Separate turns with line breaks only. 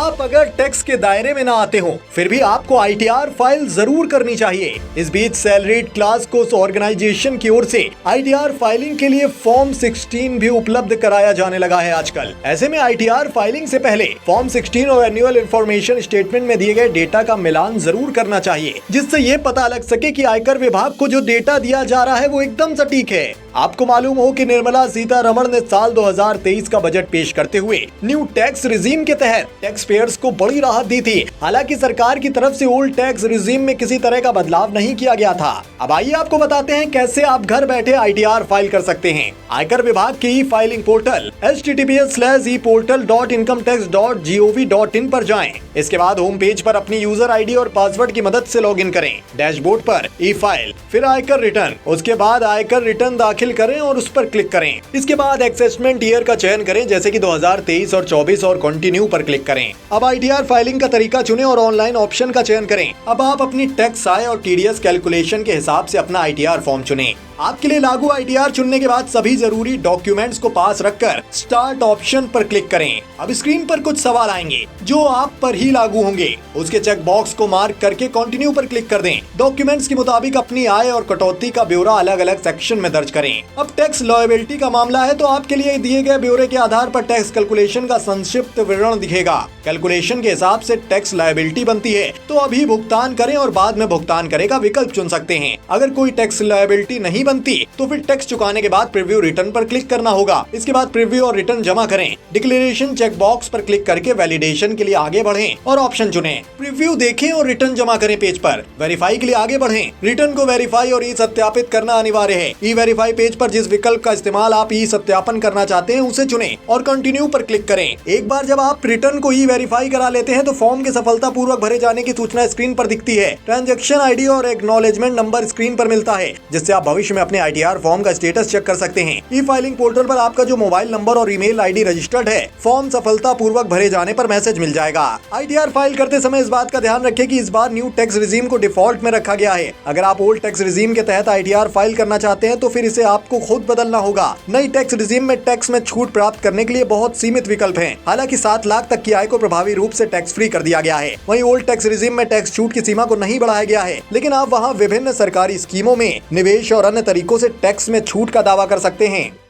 आप अगर टैक्स के दायरे में ना आते हो फिर भी आपको आईटीआर फाइल जरूर करनी चाहिए। इस बीच सैलरीड क्लास को ऑर्गेनाइजेशन की ओर से आईटीआर फाइलिंग के लिए फॉर्म 16 भी उपलब्ध कराया जाने लगा है आजकल। ऐसे में आईटीआर फाइलिंग से पहले फॉर्म 16 और एनुअल इंफॉर्मेशन स्टेटमेंट में दिए गए डेटा का मिलान जरूर करना चाहिए, जिससे ये पता लग सके कि आयकर विभाग को जो डेटा दिया जा रहा है वो एकदम सटीक है। आपको मालूम हो कि निर्मला सीतारमण ने साल 2023 का बजट पेश करते हुए न्यू टैक्स रिजीम के तहत टैक्स पेयर्स को बड़ी राहत दी थी। हालांकि सरकार की तरफ से ओल्ड टैक्स रिजीम में किसी तरह का बदलाव नहीं किया गया था। अब आइए आपको बताते हैं कैसे आप घर बैठे आईटीआर फाइल कर सकते हैं। आयकर विभाग के ई फाइलिंग पोर्टल https://eportal.incometax.gov.in पर जाएं। इसके बाद होम पेज पर अपनी यूजर आईडी और पासवर्ड की मदद से लॉगिन करें। डैशबोर्ड पर ई फाइल, फिर आयकर रिटर्न, उसके बाद आयकर रिटर्न दाखिल करें और उस पर क्लिक करें। इसके बाद असेसमेंट ईयर का चयन करें, जैसे कि 2023 और 24 और कंटिन्यू पर क्लिक करें। अब आईटीआर फाइलिंग का तरीका चुनें और ऑनलाइन ऑप्शन का चयन करें। अब आप अपनी टैक्स आय और टीडीएस कैलकुलेशन के हिसाब से अपना आईटीआर फॉर्म चुनें। आपके लिए लागू आईटीआर चुनने के बाद सभी जरूरी डॉक्यूमेंट्स को पास रखकर स्टार्ट ऑप्शन पर क्लिक करें। अब स्क्रीन पर कुछ सवाल आएंगे जो आप पर ही लागू होंगे। उसके चेक बॉक्स को मार्क करके कंटिन्यू पर क्लिक कर दें। डॉक्यूमेंट्स के मुताबिक अपनी आय और कटौती का ब्यौरा अलग अलग सेक्शन में दर्ज करें। अब टैक्स लॉयबिलिटी का मामला है तो आपके लिए दिए गए ब्यौरे के आधार पर टैक्स कैलकुलेशन का संक्षिप्त विवरण दिखेगा। कैलकुलेशन के हिसाब से टैक्स लायबिलिटी बनती है तो अभी भुगतान करें और बाद में भुगतान करें का विकल्प चुन सकते हैं। अगर कोई टैक्स लायबिलिटी नहीं बनती तो फिर टैक्स चुकाने के बाद प्रीव्यू रिटर्न पर क्लिक करना होगा। इसके बाद प्रीव्यू और रिटर्न जमा करें। डिक्लेरेशन चेक बॉक्स पर क्लिक करके वैलिडेशन के लिए आगे बढ़ें और ऑप्शन चुनें। प्रीव्यू देखें और रिटर्न जमा करें पेज पर। वेरीफाई के लिए आगे बढ़ें। रिटर्न को वेरीफाई और ई सत्यापित करना अनिवार्य है। ई वेरीफाई पेज पर जिस विकल्प का इस्तेमाल आप ई सत्यापन करना चाहते हैं उसे चुनें और कंटिन्यू पर क्लिक करें। एक बार जब आप रिटर्न को ई वेरीफाई करा लेते हैं तो फॉर्म के सफलतापूर्वक भरे जाने की सूचना स्क्रीन पर दिखती है। ट्रांजैक्शन आईडी और एक्नॉलेजमेंट नंबर स्क्रीन पर मिलता है, जिससे आप भविष्य में अपने आईटीआर फॉर्म का स्टेटस चेक कर सकते हैं। ई फाइलिंग पोर्टल पर आपका जो मोबाइल नंबर और ईमेल आईडी रजिस्टर्ड है, फॉर्म सफलतापूर्वक भरे जाने पर मैसेज मिल जाएगा। आईटीआर फाइल करते समय इस बात का ध्यान रखें कि इस बार न्यू टैक्स रिजीम को डिफॉल्ट में रखा गया है। अगर आप ओल्ड टैक्स रिजीम के तहत आईटीआर फाइल करना चाहते हैं तो फिर इसे आपको खुद बदलना होगा। नई टैक्स रिजीम में टैक्स में छूट प्राप्त करने के लिए बहुत सीमित विकल्प हैं। हालांकि 7 लाख तक की आय को प्रभावी रूप से टैक्स फ्री कर दिया गया है। वहीं ओल्ड टैक्स रिजीम में टैक्स छूट की सीमा को नहीं बढ़ाया गया है, लेकिन आप वहां विभिन्न सरकारी स्कीमों में निवेश और अन्य तरीकों से टैक्स में छूट का दावा कर सकते हैं।